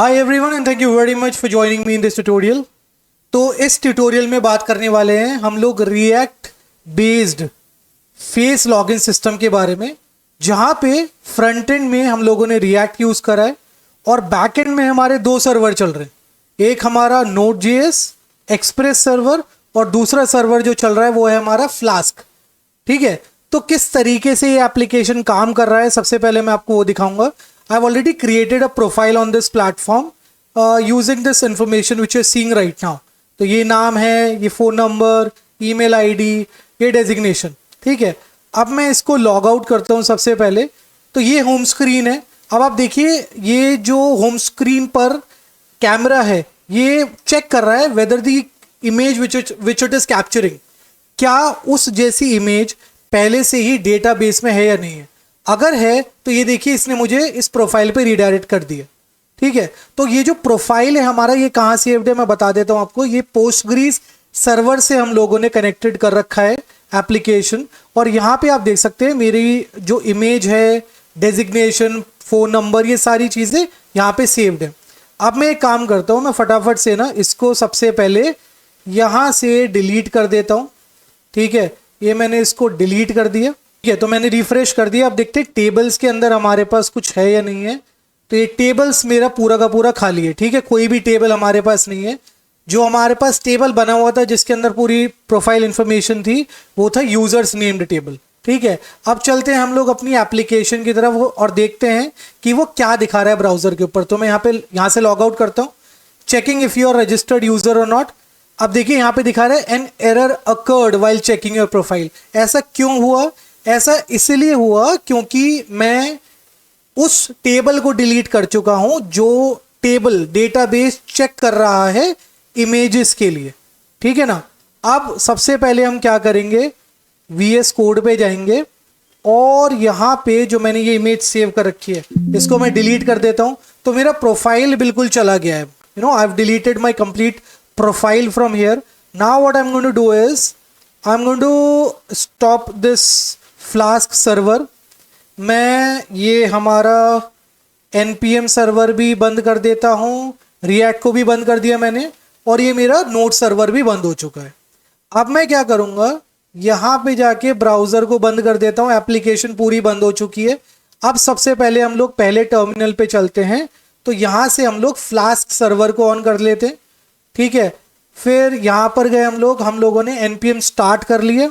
Hi everyone and thank you very much for joining me in this tutorial. तो इस tutorial में बात करने वाले हैं हम लोग react based face login system के बारे में, जहां पे फ्रंट एंड में हम लोगों ने रिएक्ट यूज करा है और बैक एंड में हमारे दो सर्वर चल रहे हैं। एक हमारा Node.js एक्सप्रेस सर्वर और दूसरा सर्वर जो चल रहा है वो है हमारा फ्लास्क। ठीक है, तो किस तरीके से ये एप्लीकेशन काम कर रहा है सबसे पहले मैं आपको वो दिखाऊंगा। I've already created a profile on this platform using this information which you're seeing right now. तो ये नाम है, ये फ़ोन नंबर, ईमेल आईडी, ये डेजिग्नेशन। ठीक है, अब मैं इसको लॉग आउट करता हूँ सबसे पहले। तो ये होम स्क्रीन है। अब आप देखिए, ये जो होम स्क्रीन पर कैमरा है ये चेक कर रहा है whether the image which it is capturing, क्या उस जैसी इमेज पहले से ही डेटाबेस में है या नहीं है। अगर है तो ये देखिए इसने मुझे इस प्रोफाइल पे रिडायरेक्ट कर दिया। ठीक है, तो ये जो प्रोफाइल है हमारा ये कहाँ सेव्ड है मैं बता देता हूँ आपको। ये पोस्टग्रीज सर्वर से हम लोगों ने कनेक्टेड कर रखा है एप्लीकेशन, और यहाँ पे आप देख सकते हैं मेरी जो इमेज है, डेजिग्नेशन, फ़ोन नंबर, ये सारी चीज़ें यहाँ पे सेव्ड है। अब मैं एक काम करता हूँ, मैं फटाफट से ना इसको सबसे पहले यहाँ से डिलीट कर देता हूँ। ठीक है, ये मैंने इसको डिलीट कर दिया। ठीक है, तो मैंने रिफ्रेश कर दिया। अब देखते हैं टेबल्स के अंदर हमारे पास कुछ है या नहीं है। तो ये टेबल्स मेरा पूरा का पूरा खाली है। ठीक है, कोई भी टेबल हमारे पास नहीं है। जो हमारे पास टेबल बना हुआ था जिसके अंदर पूरी प्रोफाइल इंफॉर्मेशन थी वो था यूजर्स नेम्ड टेबल। ठीक है, अब चलते हैं हम लोग अपनी एप्लीकेशन की तरफ और देखते हैं कि वो क्या दिखा रहा है ब्राउजर के ऊपर। तो मैं यहाँ से लॉग आउट करता हूँ। Checking if you are registered user और नॉट। अब देखिए यहाँ पे दिखा रहा है an error occurred while checking your profile. ऐसा क्यों हुआ? ऐसा इसलिए हुआ क्योंकि मैं उस टेबल को डिलीट कर चुका हूं जो टेबल डेटाबेस चेक कर रहा है इमेजेस के लिए। ठीक है ना। अब सबसे पहले हम क्या करेंगे, VS कोड पे जाएंगे और यहां पे जो मैंने ये इमेज सेव कर रखी है इसको मैं डिलीट कर देता हूं। तो मेरा प्रोफाइल बिल्कुल चला गया है। I have deleted my complete profile from here. Now what I am going to do is I am going to stop this flask server. मैं ये हमारा npm सर्वर भी बंद कर देता हूँ, रिएक्ट को भी बंद कर दिया मैंने, और ये मेरा नोड सर्वर भी बंद हो चुका है। अब मैं क्या करूँगा, यहाँ पे जाके ब्राउज़र को बंद कर देता हूँ। एप्लीकेशन पूरी बंद हो चुकी है। अब सबसे पहले हम लोग पहले टर्मिनल पे चलते हैं। तो यहाँ से हम लोग फ्लास्क सर्वर को ऑन कर लेते हैं। ठीक है, फिर यहाँ पर गए हम लोगों ने npm स्टार्ट कर लिया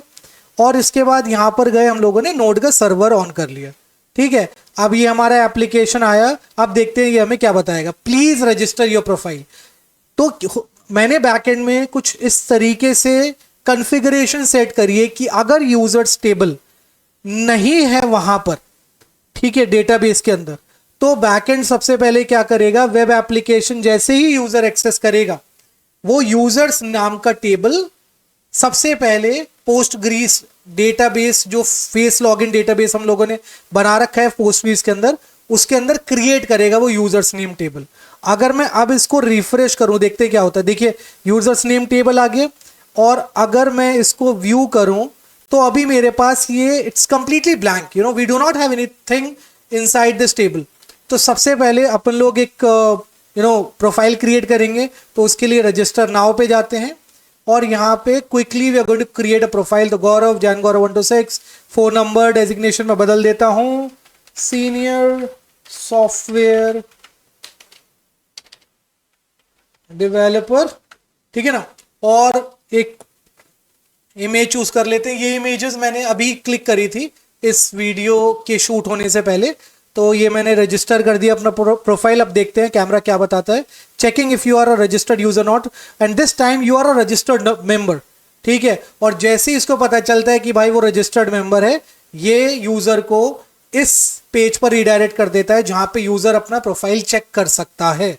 और इसके बाद यहाँ पर गए हम लोगों ने नोड का सर्वर ऑन कर लिया। ठीक है, अब ये हमारा एप्लीकेशन आया। अब देखते हैं ये हमें क्या बताएगा। Please register your profile. तो मैंने बैकएंड में कुछ इस तरीके से कॉन्फ़िगरेशन सेट करी है कि अगर यूजर्स टेबल नहीं है वहां पर, ठीक है, डेटाबेस के अंदर, तो बैकएंड सबसे पहले क्या करेगा, वेब एप्लीकेशन जैसे ही यूजर एक्सेस करेगा वो यूजर्स नाम का टेबल सबसे पहले पोस्टग्रीज डेटाबेस, जो फेस लॉगिन डेटाबेस हम लोगों ने बना रखा है पोस्टग्रीज के अंदर, उसके अंदर क्रिएट करेगा वो यूजर्स नेम टेबल। अगर मैं अब इसको रिफ्रेश करूं, देखते क्या होता है। देखिए यूजर्स नेम टेबल आ गया, और अगर मैं इसको व्यू करूं तो अभी मेरे पास ये it's completely blank. We do not have anything inside this table. तो सबसे पहले अपन लोग एक प्रोफाइल क्रिएट करेंगे। तो उसके लिए रजिस्टर नाउ पे जाते हैं और यहाँ पे quickly we are going to create a profile. तो Gaurav, Jain Gaurav 126, phone number, designation में बदल देता हूँ सीनियर सॉफ्टवेयर डेवलपर। ठीक है ना, और एक इमेज चूज कर लेते हैं। ये इमेजेस मैंने अभी क्लिक करी थी इस वीडियो के शूट होने से पहले। तो ये मैंने रजिस्टर कर दिया अपना प्रोफाइल। अब देखते हैं कैमरा क्या बताता है। Checking if you are a registered user not, and this time you are a registered member. ठीक है, और जैसे ही इसको पता चलता है कि भाई वो रजिस्टर्ड मेंबर है, ये यूजर को इस पेज पर रिडायरेक्ट कर देता है जहां पे यूजर अपना प्रोफाइल चेक कर सकता है।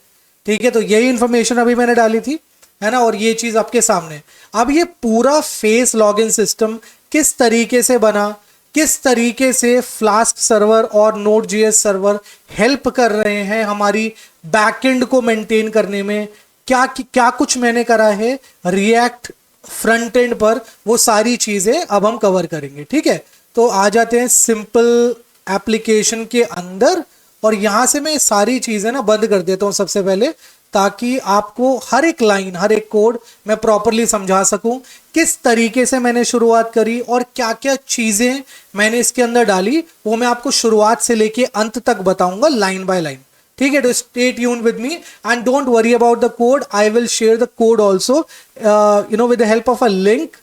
ठीक है, तो यही इंफॉर्मेशन अभी मैंने डाली थी, है ना, और ये चीज आपके सामने। अब ये पूरा फेस लॉगिन सिस्टम किस तरीके से बना, किस तरीके से फ्लास्क सर्वर और Node.js सर्वर हेल्प कर रहे हैं हमारी बैकएंड को मेंटेन करने में, क्या कुछ मैंने करा है रिएक्ट फ्रंट एंड पर, वो सारी चीजें अब हम कवर करेंगे। ठीक है, तो आ जाते हैं सिंपल एप्लीकेशन के अंदर और यहाँ से मैं सारी चीज़ें ना बंद कर देता हूँ सबसे पहले, ताकि आपको हर एक लाइन, हर एक कोड मैं प्रॉपरली समझा सकूं, किस तरीके से मैंने शुरुआत करी और क्या क्या चीज़ें मैंने इसके अंदर डाली, वो मैं आपको शुरुआत से लेके अंत तक बताऊंगा लाइन बाय लाइन। ठीक है, तो stay tuned with me and don't worry about the code. I will share the code also with the help of a link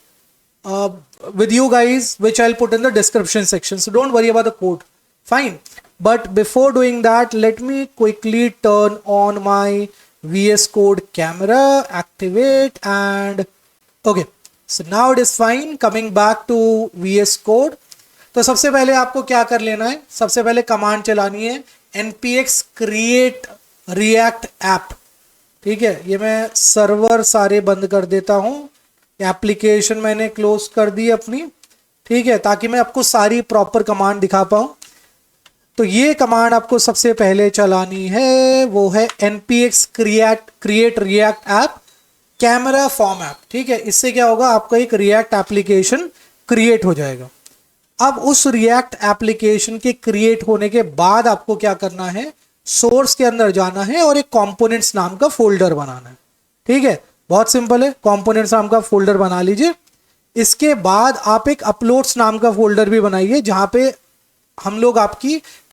with you guys, which I'll put in the description section. So don't worry about the code. Fine. But before doing that, let me quickly turn on my VS Code camera, activate, and okay. So now it is fine. Coming back to VS Code. तो सबसे पहले आपको क्या कर लेना है, सबसे पहले कमांड चलानी है npx create react app। ठीक है, ये मैं सर्वर सारे बंद कर देता हूँ, एप्लीकेशन मैंने क्लोज कर दी अपनी। ठीक है, ताकि मैं आपको सारी प्रॉपर कमांड दिखा पाऊँ। तो ये कमांड आपको सबसे पहले चलानी है, वो है npx create react app camera form app. ठीक है, इससे क्या होगा, आपका एक रिएक्ट एप्लीकेशन क्रिएट हो जाएगा। अब उस रिएक्ट एप्लीकेशन के क्रिएट होने के बाद आपको क्या करना है, सोर्स के अंदर जाना है और एक कंपोनेंट्स नाम का फोल्डर बनाना है। ठीक है, बहुत सिंपल है, कंपोनेंट्स नाम का फोल्डर बना लीजिए। इसके बाद आप एक अपलोड्स नाम का फोल्डर भी बनाइए, जहां पे हम लोग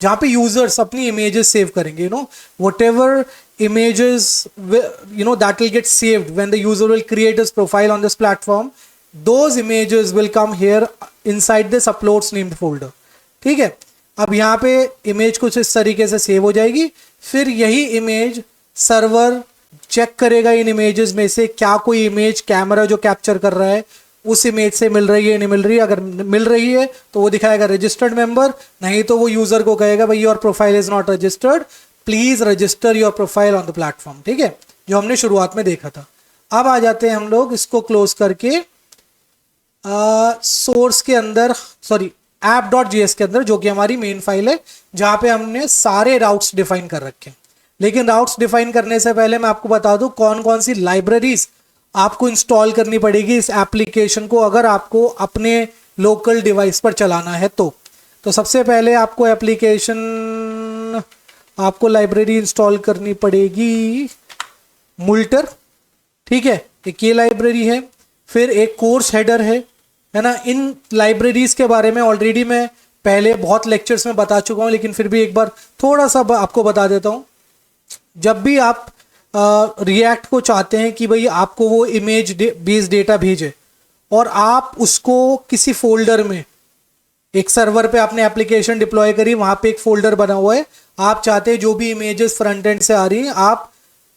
जहां पे यूजर्स अपनी इमेजेस सेव करेंगे। whatever images that will get saved when the user will create his profile on this platform, those images will come here inside this uploads named folder। ठीक है, अब यहाँ पे इमेज कुछ इस तरीके से सेव हो जाएगी। फिर यही इमेज सर्वर चेक करेगा इन इमेजेस में से क्या कोई इमेज कैमरा जो कैप्चर कर रहा है उस इमेज से मिल रही है नहीं मिल रही है। अगर मिल रही है तो वो दिखाएगा रजिस्टर्ड मेंबर, नहीं तो वो यूजर को कहेगा भाई your profile is not registered, please register your profile on the platform. ठीक है, जो हमने शुरुआत में देखा था। अब आ जाते हैं हम लोग इसको क्लोज करके सोर्स के अंदर, सॉरी app.js के अंदर, जो कि हमारी मेन फाइल है, जहां पे हमने सारे राउट्स डिफाइन कर रखे हैं। लेकिन राउट्स डिफाइन करने से पहले मैं आपको बता दूं कौन कौन सी लाइब्रेरीज आपको इंस्टॉल करनी पड़ेगी इस एप्लीकेशन को, अगर आपको अपने लोकल डिवाइस पर चलाना है तो सबसे पहले आपको लाइब्रेरी इंस्टॉल करनी पड़ेगी मुल्टर। ठीक है, एक ये लाइब्रेरी है, फिर एक कोर्स हेडर है ना। इन लाइब्रेरीज के बारे में ऑलरेडी मैं पहले बहुत लेक्चर्स में बता चुका हूँ, लेकिन फिर भी एक बार थोड़ा सा आपको बता देता हूँ। जब भी आप रिएक्ट को चाहते हैं कि भाई आपको वो इमेज बेस्ड डेटा भेजे और आप उसको किसी फोल्डर में, एक सर्वर पे आपने एप्लीकेशन डिप्लॉय करी, वहां पे एक फोल्डर बना हुआ है, आप चाहते हैं जो भी इमेजेस फ्रंट एंड से आ रही हैं आप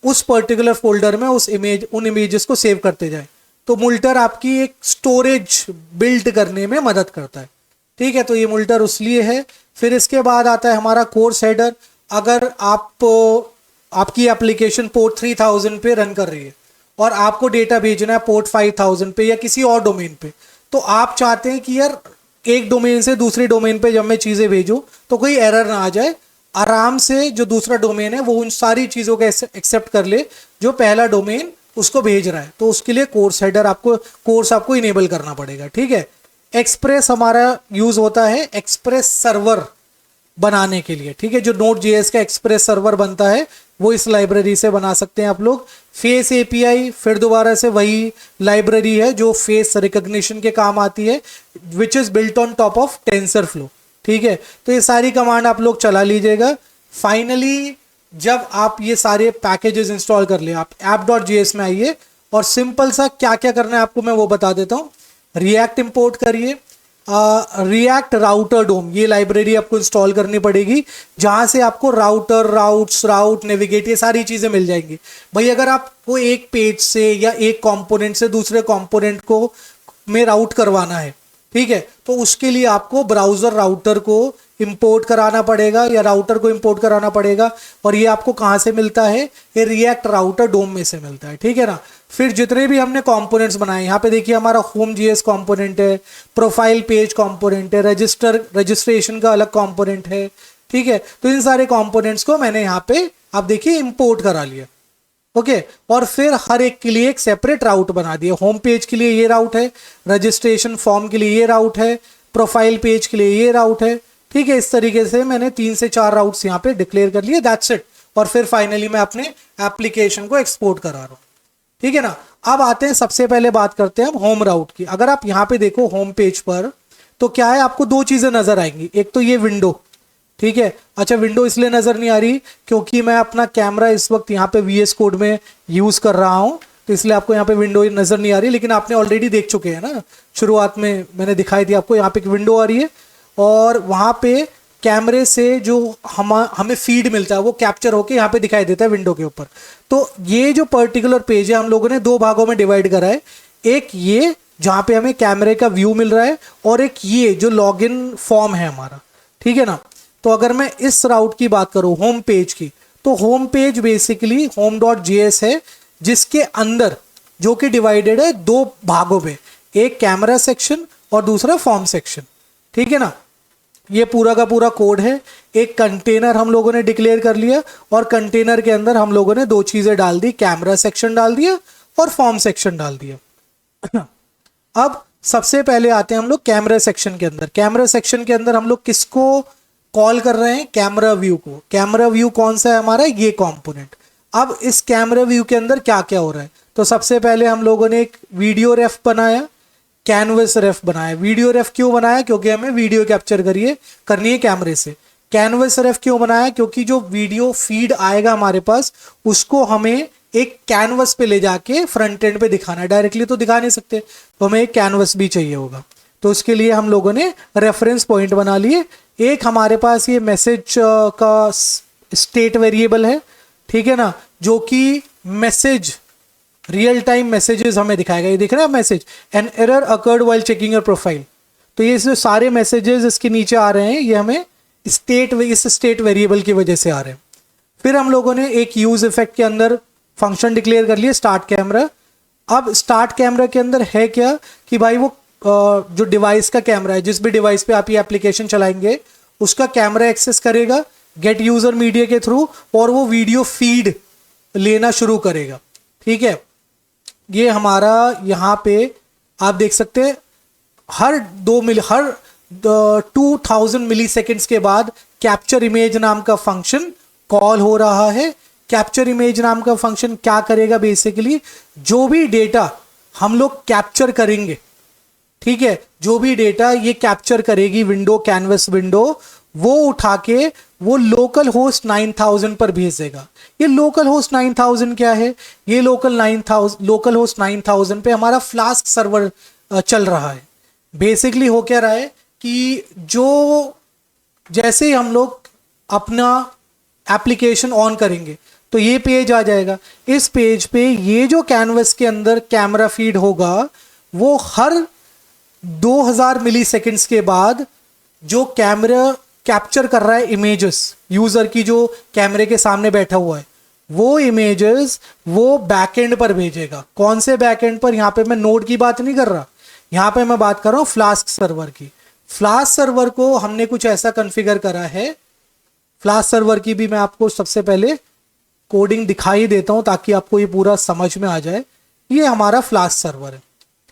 उस पर्टिकुलर फोल्डर में उन इमेजेस को सेव करते जाएं, तो मुल्टर आपकी एक स्टोरेज बिल्ड करने में मदद करता है। ठीक है, तो ये मुल्टर उस लिए है। फिर इसके बाद आता है हमारा कोर्स हेडर। अगर आपकी एप्लीकेशन पोर्ट 3000 पे रन कर रही है और आपको डेटा भेजना है पोर्ट 5000 पे या किसी और डोमेन पे, तो आप चाहते हैं कि यार एक डोमेन से दूसरे डोमेन पे जब मैं चीज़ें भेजूं तो कोई एरर ना आ जाए, आराम से जो दूसरा डोमेन है वो उन सारी चीज़ों को एक्सेप्ट कर ले जो पहला डोमेन उसको भेज रहा है। तो उसके लिए कोर्स हेडर आपको इनेबल करना पड़ेगा। ठीक है, एक्सप्रेस हमारा यूज होता है एक्सप्रेस सर्वर बनाने के लिए। ठीक है, जो Node.js का एक्सप्रेस सर्वर बनता है वो इस लाइब्रेरी से बना सकते हैं आप लोग। फेस एपीआई फिर दोबारा से वही लाइब्रेरी है जो फेस रिकॉग्निशन के काम आती है, which is built on top of TensorFlow. ठीक है, तो ये सारी कमांड आप लोग चला लीजिएगा। फाइनली जब आप ये सारे पैकेजेस इंस्टॉल कर ले, आप app.js में आइए और सिंपल सा क्या क्या करना है आपको मैं वो बता देता हूँ। रिएक्ट इंपोर्ट करिए, रिएक्ट राउटर डोम, ये लाइब्रेरी आपको इंस्टॉल करनी पड़ेगी, जहां से आपको राउटर, राउट नेविगेट, ये सारी चीजें मिल जाएंगी। भाई अगर आपको एक पेज से या एक कंपोनेंट से दूसरे कंपोनेंट को में राउट करवाना है, ठीक है, तो उसके लिए आपको ब्राउजर राउटर को इंपोर्ट कराना पड़ेगा या राउटर को इंपोर्ट कराना पड़ेगा। और ये आपको कहाँ से मिलता है, ये रिएक्ट राउटर डोम में से मिलता है। ठीक है ना। फिर जितने भी हमने कंपोनेंट्स बनाए, यहाँ पे देखिए हमारा होम जीएस कंपोनेंट है, प्रोफाइल पेज कंपोनेंट है, रजिस्ट्रेशन का अलग कंपोनेंट है। ठीक है, तो इन सारे कंपोनेंट्स को मैंने यहाँ पे आप देखिए इंपोर्ट करा लिया। ओके, और फिर हर एक के लिए एक सेपरेट राउट बना दिया। होम पेज के लिए ये राउट है, रजिस्ट्रेशन फॉर्म के लिए ये राउट है, प्रोफाइल पेज के लिए ये राउट है, ठीक है, इस तरीके से मैंने 3 से 4 राउट्स यहाँ पे डिक्लेयर कर लिए, दैट्स इट। और फिर फाइनली मैं अपने एप्लीकेशन को एक्सपोर्ट करा रहा हूँ, ठीक है ना। अब आते हैं, सबसे पहले बात करते हैं हम होम राउट की। अगर आप यहाँ पे देखो होम पेज पर, तो क्या है, आपको दो चीजें नजर आएंगी। एक तो ये विंडो, ठीक है। अच्छा, विंडो इसलिए नजर नहीं आ रही क्योंकि मैं अपना कैमरा इस वक्त यहाँ पे VS कोड में यूज कर रहा हूँ, तो इसलिए आपको यहाँ पे विंडो नजर नहीं आ रही। लेकिन आपने ऑलरेडी देख चुके हैं ना, शुरुआत में मैंने दिखाई थी आपको, यहाँ पे एक विंडो आ रही है और वहाँ पे कैमरे से जो हमें फीड मिलता है वो कैप्चर होके यहाँ पे दिखाई देता है विंडो के ऊपर। तो ये जो पर्टिकुलर पेज है हम लोगों ने दो भागों में डिवाइड करा है, एक ये जहाँ पे हमें कैमरे का व्यू मिल रहा है और एक ये जो लॉगिन फॉर्म है हमारा, ठीक है ना। तो अगर मैं इस राउट की बात करूँ होम पेज की, तो होम पेज बेसिकली home.js है, जिसके अंदर जो कि डिवाइडेड है दो भागों में, एक कैमरा सेक्शन और दूसरा फॉर्म सेक्शन, ठीक है ना। ये पूरा का पूरा कोड है। एक कंटेनर हम लोगों ने डिक्लेयर कर लिया और कंटेनर के अंदर हम लोगों ने दो चीजें डाल दी, कैमरा सेक्शन डाल दिया और फॉर्म सेक्शन डाल दिया। अब सबसे पहले आते हैं हम लोग कैमरा सेक्शन के अंदर। कैमरा सेक्शन के अंदर हम लोग किसको कॉल कर रहे हैं, कैमरा व्यू को। कैमरा व्यू कौन सा है हमारा, ये कंपोनेंट। अब इस कैमरा व्यू के अंदर क्या क्या हो रहा है, तो सबसे पहले हम लोगों ने एक वीडियो रेफ बनाया, कैनवस रेफ बनाया। वीडियो रेफ क्यों बनाया, क्योंकि हमें वीडियो कैप्चर करनी है कैमरे से। कैनवस रेफ क्यों बनाया, क्योंकि जो वीडियो फीड आएगा हमारे पास उसको हमें एक कैनवस पे ले जाके फ्रंट एंड पे दिखाना है, डायरेक्टली तो दिखा नहीं सकते, तो हमें एक कैनवस भी चाहिए होगा। तो उसके लिए हम लोगों ने रेफरेंस पॉइंट बना लिए। एक हमारे पास ये मैसेज का स्टेट वेरिएबल है, ठीक है ना, जो कि मैसेज रियल टाइम मैसेजेस हमें दिखाएगा। ये दिख रहा है message, N error occurred while checking your profile. तो ये जो सारे मैसेजेस इसके नीचे आ रहे हैं, ये हमें इस स्टेट वेरिएबल की वजह से आ रहे हैं। फिर हम लोगों ने एक यूज इफेक्ट के अंदर फंक्शन डिक्लेयर कर लिया, स्टार्ट कैमरा। अब स्टार्ट कैमरा के अंदर है क्या कि भाई वो जो डिवाइस का कैमरा है, जिस भी डिवाइस पे आप ये एप्लीकेशन चलाएंगे उसका कैमरा एक्सेस करेगा गेट यूजर मीडिया के थ्रू और वो वीडियो फीड लेना शुरू करेगा, ठीक है। ये हमारा यहाँ पे आप देख सकते हैं हर 2000 मिली सेकेंड्स के बाद कैप्चर इमेज नाम का फंक्शन कॉल हो रहा है। कैप्चर इमेज नाम का फंक्शन क्या करेगा, बेसिकली जो भी डेटा हम लोग कैप्चर करेंगे, ठीक है, जो भी डेटा ये कैप्चर करेगी विंडो, कैनवस विंडो, वो उठा के वो लोकल होस्ट 9000 पर भेज देगा। ये लोकल होस्ट 9000 क्या है, ये लोकल होस्ट 9000 पे हमारा फ्लास्क सर्वर चल रहा है। बेसिकली हो क्या रहा है कि जो जैसे ही हम लोग अपना एप्लीकेशन ऑन करेंगे तो ये पेज आ जाएगा। इस पेज पे ये जो कैनवस के अंदर कैमरा फीड होगा वो हर 2000 मिली सेकेंड्स के बाद जो कैमरा कैप्चर कर रहा है इमेजेस, यूजर की जो कैमरे के सामने बैठा हुआ है, वो इमेजेस वो बैकएंड पर भेजेगा। कौन से बैकएंड पर, यहाँ पे मैं नोड की बात नहीं कर रहा, यहाँ पे मैं बात कर रहा हूँ फ्लास्क सर्वर की। फ्लास्क सर्वर को हमने कुछ ऐसा कॉन्फ़िगर करा है, फ्लास्क सर्वर की भी मैं आपको सबसे पहले कोडिंग दिखाई देता हूं ताकि आपको ये पूरा समझ में आ जाए। ये हमारा फ्लास्क सर्वर है,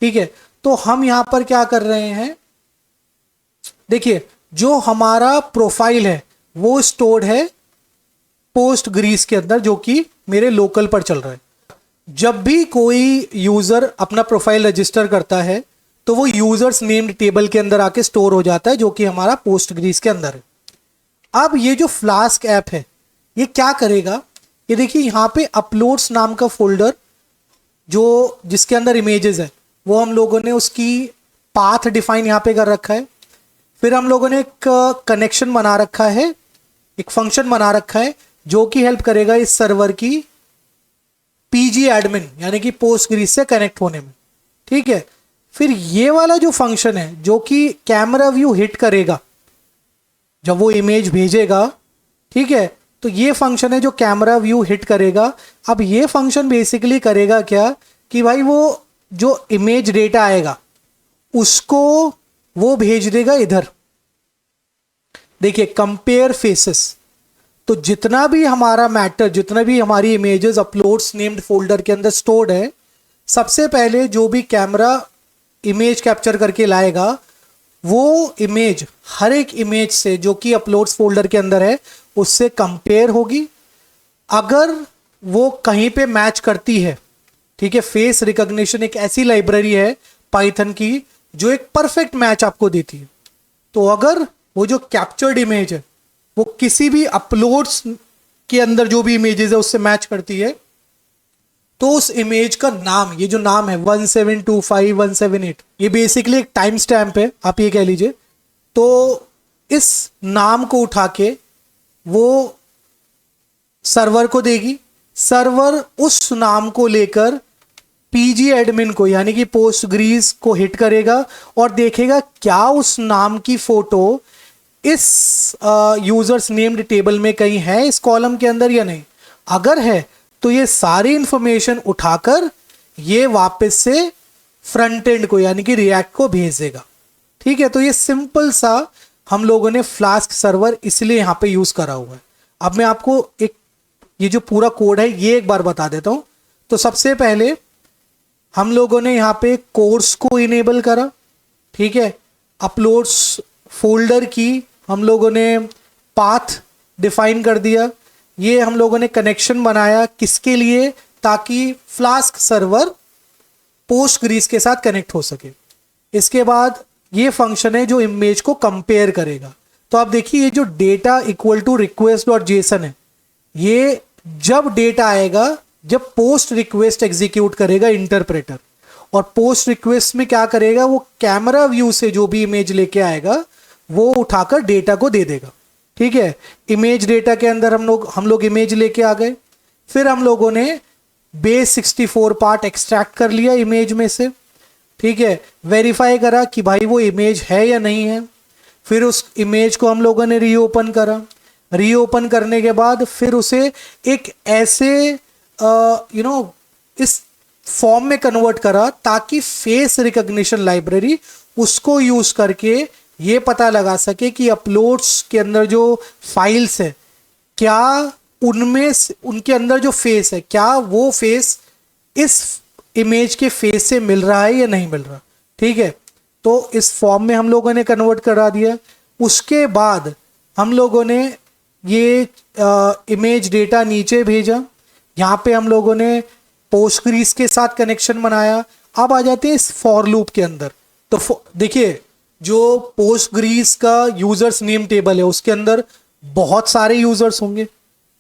ठीक है। तो हम यहां पर क्या कर रहे हैं, देखिए जो हमारा प्रोफाइल है वो स्टोर्ड है पोस्ट ग्रीस के अंदर, जो कि मेरे लोकल पर चल रहा है। जब भी कोई यूजर अपना प्रोफाइल रजिस्टर करता है तो वो यूजर्स नेम्ड टेबल के अंदर आके स्टोर हो जाता है, जो कि हमारा पोस्ट ग्रीस के अंदर है। अब ये जो फ्लास्क ऐप है ये क्या करेगा, ये देखिए यहाँ पे अपलोड्स नाम का फोल्डर जो जिसके अंदर इमेजेस है वो हम लोगों ने उसकी पाथ डिफाइन यहाँ पे कर रखा है। फिर हम लोगों ने एक कनेक्शन बना रखा है, एक फंक्शन बना रखा है जो कि हेल्प करेगा इस सर्वर की पीजी एडमिन यानी कि पोस्ट ग्रीस से कनेक्ट होने में, ठीक है। फिर ये वाला जो फंक्शन है जो कि कैमरा व्यू हिट करेगा जब वो इमेज भेजेगा, ठीक है, तो ये फंक्शन है जो कैमरा व्यू हिट करेगा। अब ये फंक्शन बेसिकली करेगा क्या कि भाई वो जो इमेज डेटा आएगा उसको वो भेज देगा इधर, देखिए कंपेयर फेसेस। तो जितना भी हमारा मैटर, जितना भी हमारी इमेजेस अपलोड्स नेम्ड फोल्डर के अंदर स्टोर्ड है, सबसे पहले जो भी कैमरा इमेज कैप्चर करके लाएगा वो इमेज हर एक इमेज से जो कि अपलोड्स फोल्डर के अंदर है उससे कंपेयर होगी। अगर वो कहीं पे मैच करती है, ठीक है, फेस रिकॉग्निशन एक ऐसी लाइब्रेरी है पाइथन की जो एक परफेक्ट मैच आपको देती है। तो अगर वो जो कैप्चर्ड इमेज है वो किसी भी अपलोड्स के अंदर जो भी इमेजेस है उससे मैच करती है, तो उस इमेज का नाम, ये जो नाम है 1725178, ये बेसिकली एक टाइम स्टैम्प है, आप ये कह लीजिए। तो इस नाम को उठा के वो सर्वर को देगी, सर्वर उस नाम को लेकर पीजी एडमिन को यानी कि पोस्टग्रीज को हिट करेगा और देखेगा क्या उस नाम की फोटो इस यूजर्स नेम्ड टेबल में कहीं है इस कॉलम के अंदर या नहीं। अगर है तो ये सारी इंफॉर्मेशन उठाकर ये वापस से फ्रंट एंड को यानी कि रिएक्ट को भेज देगा। ठीक है, तो ये सिंपल सा हम लोगों ने फ्लास्क सर्वर इसलिए यहां पे यूज करा हुआ है। अब मैं आपको एक ये जो पूरा कोड है ये एक बार बता देता हूं। तो सबसे पहले हम लोगों ने यहाँ पे कोर्स को इनेबल करा, ठीक है, अपलोड्स फोल्डर की हम लोगों ने पाथ डिफाइन कर दिया, ये हम लोगों ने कनेक्शन बनाया किसके लिए, ताकि फ्लास्क सर्वर पोस्टग्रीज के साथ कनेक्ट हो सके। इसके बाद ये फंक्शन है जो इमेज को कंपेयर करेगा। तो आप देखिए ये जो data equal to request dot JSON है, ये जब डेटा आएगा जब पोस्ट रिक्वेस्ट एग्जीक्यूट करेगा इंटरप्रेटर, और पोस्ट रिक्वेस्ट में क्या करेगा, वो कैमरा व्यू से जो भी इमेज लेके आएगा वो उठाकर डेटा को दे देगा। ठीक है, इमेज डेटा के अंदर हम लोग इमेज लेके आ गए, फिर हम लोगों ने बेस 64 पार्ट एक्सट्रैक्ट कर लिया इमेज में से। ठीक है, वेरीफाई करा कि भाई वो इमेज है या नहीं है, फिर उस इमेज को हम लोगों ने रीओपन करा, रीओपन करने के बाद फिर उसे एक ऐसे इस फॉर्म में कन्वर्ट करा ताकि फेस रिकॉग्निशन लाइब्रेरी उसको यूज करके ये पता लगा सके कि अपलोड्स के अंदर जो फाइल्स है क्या उनमें उनके अंदर जो फेस है क्या वो फेस इस इमेज के फेस से मिल रहा है या नहीं मिल रहा। ठीक है, तो इस फॉर्म में हम लोगों ने कन्वर्ट करा दिया। उसके बाद हम लोगों ने ये इमेज डेटा नीचे भेजा, यहाँ पे हम लोगों ने पोस्टग्रीज के साथ कनेक्शन बनाया। अब आ जाते हैं इस फॉर लूप के अंदर। तो देखिए जो पोस्टग्रीज का यूजर्स नेम टेबल है उसके अंदर बहुत सारे यूजर्स होंगे,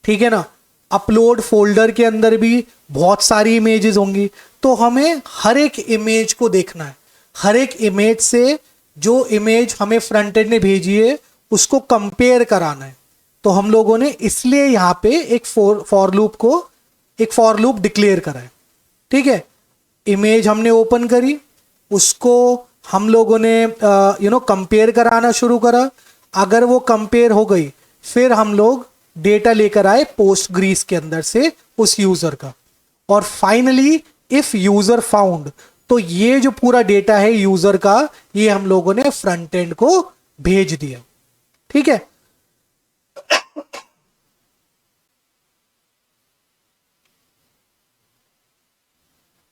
ठीक है ना, अपलोड फोल्डर के अंदर भी बहुत सारी इमेजेस होंगी। तो हमें हर एक इमेज को देखना है, हर एक इमेज से जो इमेज हमें फ्रंट एंड ने भेजी है उसको कंपेयर कराना है। तो हम लोगों ने इसलिए यहाँ पे एक फॉर लूप डिक्लेयर करा है। ठीक है, इमेज हमने ओपन करी, उसको हम लोगों ने कंपेयर कराना शुरू करा। अगर वो कंपेयर हो गई फिर हम लोग डेटा लेकर आए पोस्टग्रीज के अंदर से उस यूजर का, और फाइनली इफ यूजर फाउंड, तो ये जो पूरा डेटा है यूजर का ये हम लोगों ने फ्रंट एंड को भेज दिया। ठीक है,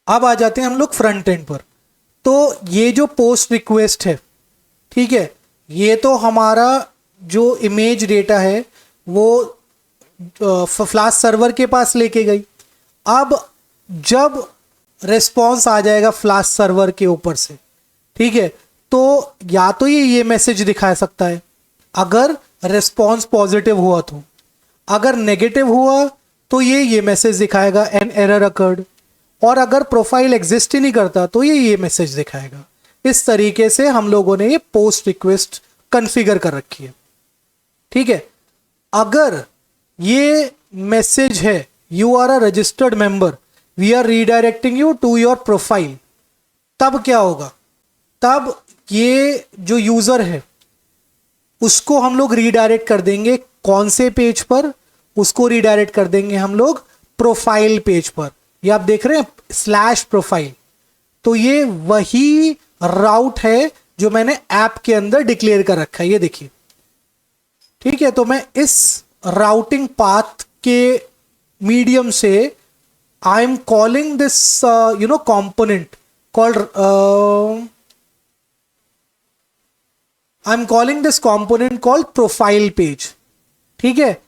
अब आ जाते हैं हम लोग फ्रंट एंड पर। तो ये जो पोस्ट रिक्वेस्ट है, ठीक है, ये तो हमारा जो इमेज डेटा है वो फ्लास्क सर्वर के पास लेके गई। अब जब रिस्पॉन्स आ जाएगा फ्लास्क सर्वर के ऊपर से, ठीक है, तो या तो ये मैसेज दिखा सकता है अगर रिस्पॉन्स पॉजिटिव हुआ, तो अगर नेगेटिव हुआ तो ये मैसेज दिखाएगा एन एरर अकर्ड, और अगर प्रोफाइल एग्जिस्ट ही नहीं करता तो ये मैसेज दिखाएगा। इस तरीके से हम लोगों ने ये पोस्ट रिक्वेस्ट कॉन्फ़िगर कर रखी है। ठीक है, अगर ये मैसेज है you are a registered member, we are redirecting you to your profile, तब क्या होगा, तब ये जो यूजर है उसको हम लोग रीडायरेक्ट कर देंगे कौन से पेज पर, उसको रीडायरेक्ट कर देंगे हम लोग प्रोफाइल पेज पर। ये आप देख रहे हैं स्लैश प्रोफाइल, तो ये वही राउट है जो मैंने ऐप के अंदर डिक्लेयर कर रखा है, ये देखिए। ठीक है, तो मैं इस राउटिंग पाथ के मीडियम से I am calling this component called I am calling this component called profile page. ठीक है,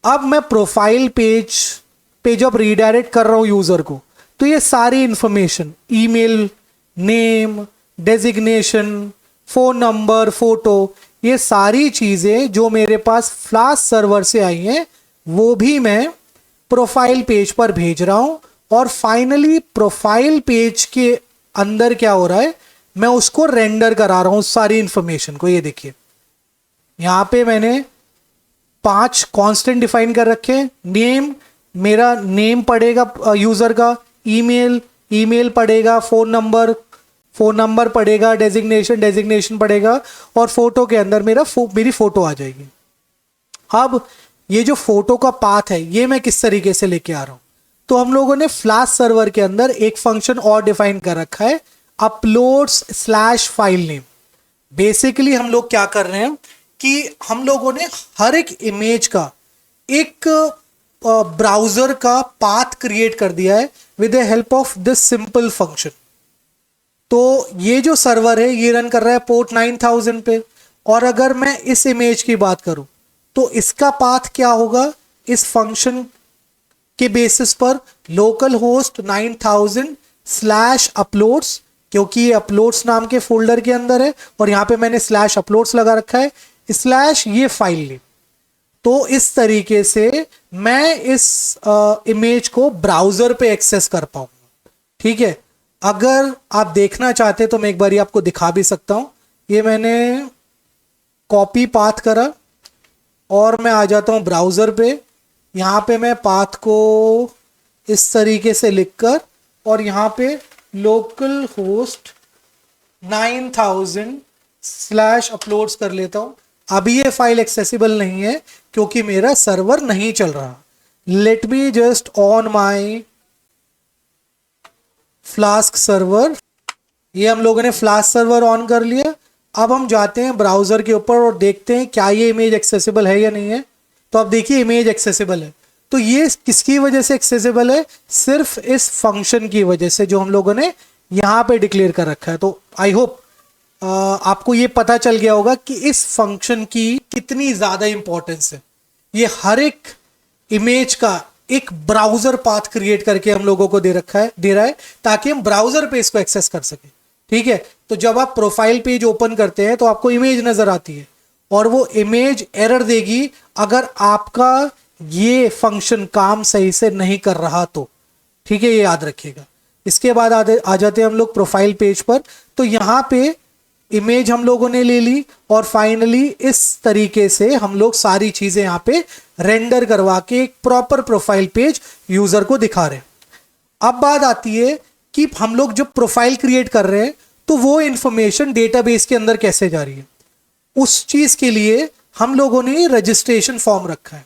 अब मैं प्रोफाइल पेज पे जब रीडायरेक्ट कर रहा हूं यूजर को, तो ये सारी information, email, name, designation, phone number, photo, ये सारी चीजें जो मेरे पास फ्लास्क सर्वर से आई हैं वो भी मैं प्रोफाइल पेज पर भेज रहा हूं। और फाइनली प्रोफाइल पेज के अंदर क्या हो रहा है, मैं उसको रेंडर करा रहा हूं सारी इंफॉर्मेशन को। ये देखिए यहां पे मैंने 5 कांस्टेंट डिफाइन कर रखे। नेम, मेरा नेम पड़ेगा यूजर का, ईमेल, ईमेल पड़ेगा, फोन नंबर पड़ेगा, डेजिग्नेशन पड़ेगा, और फोटो के अंदर मेरी फोटो आ जाएगी। अब ये जो फोटो का पाथ है ये मैं किस तरीके से लेके आ रहा हूं, तो हम लोगों ने फ्लास्क सर्वर के अंदर एक फंक्शन और डिफाइन कर रखा है, uploads/file name। बेसिकली हम लोग क्या कर रहे हैं कि हम लोगों ने हर एक इमेज का एक ब्राउजर का पाथ क्रिएट कर दिया है with the help of this simple function. तो ये जो सर्वर है ये रन कर रहा है पोर्ट 9000 पे, और अगर मैं इस इमेज की बात करूं तो इसका पाथ क्या होगा, इस फंक्शन के बेसिस पर लोकल होस्ट 9000/uploads, क्योंकि ये अपलोड्स नाम के फोल्डर के अंदर है और यहां पे मैंने /uploads लगा रखा है, / ये फाइल नेम। तो इस तरीके से मैं इस इमेज को ब्राउजर पे एक्सेस कर पाऊंगा। ठीक है, अगर आप देखना चाहते तो मैं एक बार आपको दिखा भी सकता हूं। ये मैंने कॉपी पाथ करा और मैं आ जाता हूं ब्राउजर पे। यहां पे मैं पाथ को इस तरीके से लिखकर और यहां पे लोकल होस्ट 9000/uploads कर लेता हूं। अभी ये फाइल एक्सेसिबल नहीं है क्योंकि मेरा सर्वर नहीं चल रहा। Let me just on my flask server. ये हम लोगों ने फ्लास्क सर्वर ऑन कर लिया। अब हम जाते हैं ब्राउजर के ऊपर और देखते हैं क्या ये इमेज एक्सेसिबल है या नहीं है। तो आप देखिए इमेज एक्सेसिबल है। तो ये किसकी वजह से एक्सेसिबल है, सिर्फ इस फंक्शन की वजह से जो हम लोगों ने यहां पे डिक्लेयर कर रखा है। तो आई होप आपको ये पता चल गया होगा कि इस फंक्शन की कितनी ज्यादा इंपॉर्टेंस है। ये हर एक इमेज का एक ब्राउजर पाथ क्रिएट करके हम लोगों को दे रहा है ताकि हम ब्राउजर पे इसको एक्सेस कर सके। ठीक है, तो जब आप प्रोफाइल पेज ओपन करते हैं तो आपको इमेज नजर आती है और वो इमेज एरर देगी अगर आपका ये फंक्शन काम सही से नहीं कर रहा तो। ठीक है, ये याद रखिएगा। इसके बाद आ जाते हैं हम लोग प्रोफाइल पेज पर। तो यहां पे इमेज हम लोगों ने ले ली और फाइनली इस तरीके से हम लोग सारी चीजें यहां पे रेंडर करवा के एक प्रॉपर प्रोफाइल पेज यूजर को दिखा रहे हैं। अब बात आती है कि हम लोग जब प्रोफाइल क्रिएट कर रहे हैं तो वो इंफॉर्मेशन डेटाबेस के अंदर कैसे जा रही है, उस चीज के लिए हम लोगों ने रजिस्ट्रेशन फॉर्म रखा है।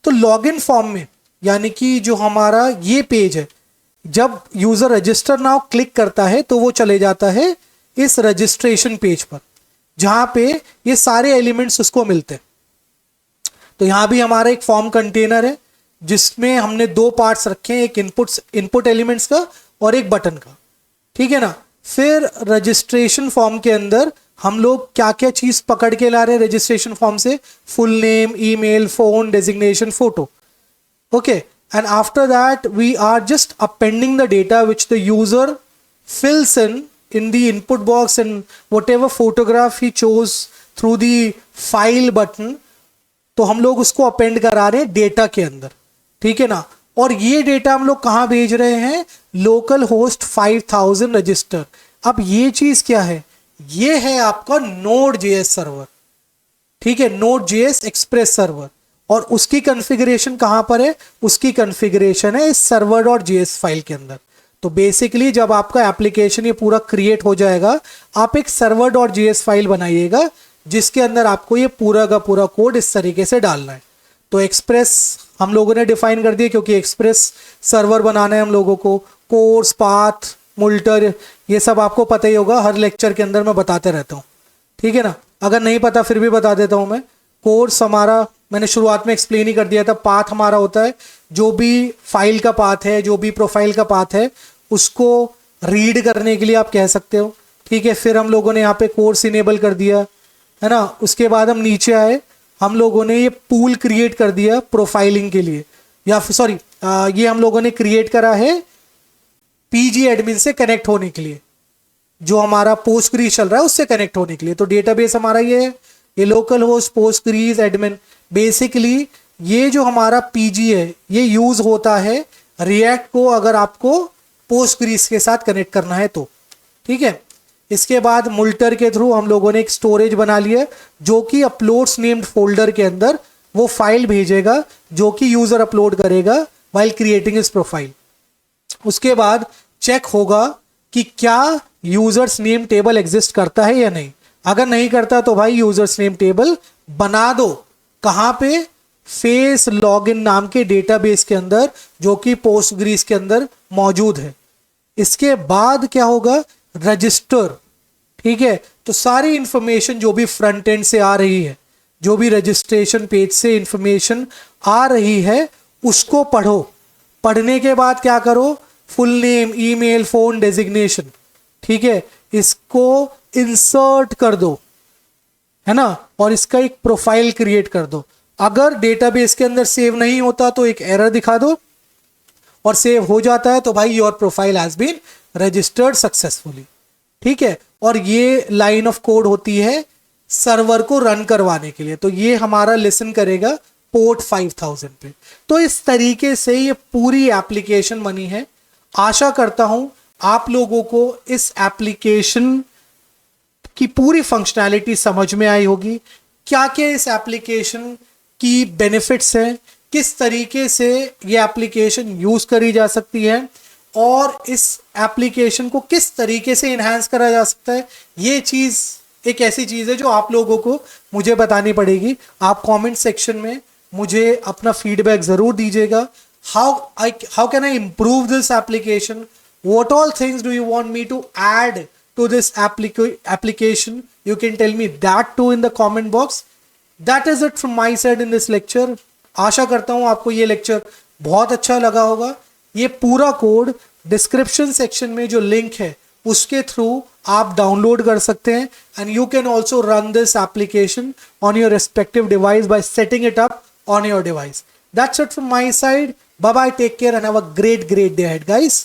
तो लॉगिन फॉर्म में, यानी कि जो हमारा ये पेज है, जब यूजर रजिस्टर नाउ क्लिक करता है तो वो चले जाता है इस रजिस्ट्रेशन पेज पर जहां पे ये सारे एलिमेंट्स उसको मिलते हैं। तो यहां भी हमारा एक फॉर्म कंटेनर है जिसमें हमने 2 पार्ट्स रखे हैं, एक इनपुट एलिमेंट्स का और एक बटन का। ठीक है ना। फिर रजिस्ट्रेशन फॉर्म के अंदर हम लोग क्या क्या चीज पकड़ के ला रहे हैं रजिस्ट्रेशन फॉर्म से, full name, email, phone, designation, photo. Okay, and after that we are just appending the data which the user fills in the input box and whatever photograph he chose through the file button, तो हम लोग उसको append करा रहे हैं data के अंदर। ठीक है ना। और ये डेटा हम लोग कहां भेज रहे हैं, लोकल होस्ट 5000 रजिस्टर। अब ये चीज क्या है, ये है आपका Node.js सर्वर। ठीक है, Node.js एक्सप्रेस सर्वर। और उसकी कॉन्फ़िगरेशन कहां पर है, उसकी कॉन्फ़िगरेशन है इस server.js फाइल के अंदर। तो बेसिकली जब आपका एप्लीकेशन ये पूरा क्रिएट हो जाएगा, आप एक server.js फाइल बनाइएगा जिसके अंदर आपको ये पूरा का पूरा कोड इस तरीके से डालना है। तो एक्सप्रेस हम लोगों ने डिफाइन कर दिया क्योंकि एक्सप्रेस सर्वर बनाना है हम लोगों को। कोर्स, पाथ, मुल्टर, ये सब आपको पता ही होगा, हर लेक्चर के अंदर मैं बताते रहता हूँ। ठीक है ना। अगर नहीं पता फिर भी बता देता हूँ मैं। कोर्स हमारा मैंने शुरुआत में एक्सप्लेन ही कर दिया था। पाथ हमारा होता है जो भी फाइल का पाथ है, जो भी प्रोफाइल का पाथ है, उसको रीड करने के लिए आप कह सकते हो। ठीक है। फिर हम लोगों ने यहाँ पे कोर्स इनेबल कर दिया। है ना। उसके बाद हम नीचे आए, हम लोगों ने ये पूल क्रिएट कर दिया प्रोफाइलिंग के लिए, या फिर सॉरी ये हम लोगों ने क्रिएट करा है पीजी एडमिन से कनेक्ट होने के लिए, जो हमारा पोस्टग्रीज चल रहा है उससे कनेक्ट होने के लिए। तो डेटाबेस हमारा ये है, ये लोकल होस्ट पोस्टग्रीज एडमिन। बेसिकली ये जो हमारा पीजी है ये यूज होता है रिएक्ट को अगर आपको पोस्टग्रीज के साथ कनेक्ट करना है तो, ठीक है। इसके बाद मुल्टर के थ्रू हम लोगों ने एक स्टोरेज बना लिया जो कि अपलोड्स नेम्ड फोल्डर के अंदर वो फाइल भेजेगा जो कि यूजर अपलोड करेगा व्हाइल क्रिएटिंग हिज प्रोफाइल। उसके बाद चेक होगा कि क्या यूजर्स नेम टेबल एग्जिस्ट करता है या नहीं। अगर नहीं करता तो भाई यूजर्स नेम टेबल बना दो। कहां पे? फेस लॉगिन नाम के डेटाबेस के अंदर जो कि पोस्टग्रीज के अंदर मौजूद है। इसके बाद क्या होगा? रजिस्टर, ठीक है। तो सारी इंफॉर्मेशन जो भी फ्रंट एंड से आ रही है, जो भी रजिस्ट्रेशन पेज से इंफॉर्मेशन आ रही है उसको पढ़ो। पढ़ने के बाद क्या करो? Full name, email, phone, designation, ठीक है, इसको इंसर्ट कर दो, है ना, और इसका एक प्रोफाइल क्रिएट कर दो। अगर डेटाबेस के अंदर सेव नहीं होता तो एक एरर दिखा दो, और सेव हो जाता है तो भाई your profile has been registered successfully, ठीक है। और ये लाइन ऑफ कोड होती है सर्वर को रन करवाने के लिए। तो ये हमारा लिसन करेगा पोर्ट 5000 पे। तो इस तरीके से ये पूरी एप्लीकेशन बनी है। आशा करता हूं आप लोगों को इस एप्लीकेशन की पूरी फंक्शनैलिटी समझ में आई होगी। क्या क्या इस एप्लीकेशन की बेनिफिट्स हैं, किस तरीके से ये एप्लीकेशन यूज करी जा सकती है, और इस एप्लीकेशन को किस तरीके से इन्हांस करा जा सकता है। ये चीज एक ऐसी चीज है जो आप लोगों को मुझे बतानी पड़ेगी। आप कमेंट सेक्शन में मुझे अपना फीडबैक जरूर दीजिएगा। how can I improve this application? What all things do you want me to add to this application? You can tell me that too in the comment box. That is it from my side in this lecture. आशा करता हूं आपको ये lecture बहुत अच्छा लगा होगा। ये पूरा कोड डिस्क्रिप्शन सेक्शन में जो लिंक है उसके थ्रू आप डाउनलोड कर सकते हैं, and you can also run this application on your respective device bye setting it up on your device. That's it from my side. Bye bye, take care and have a great day ahead, guys.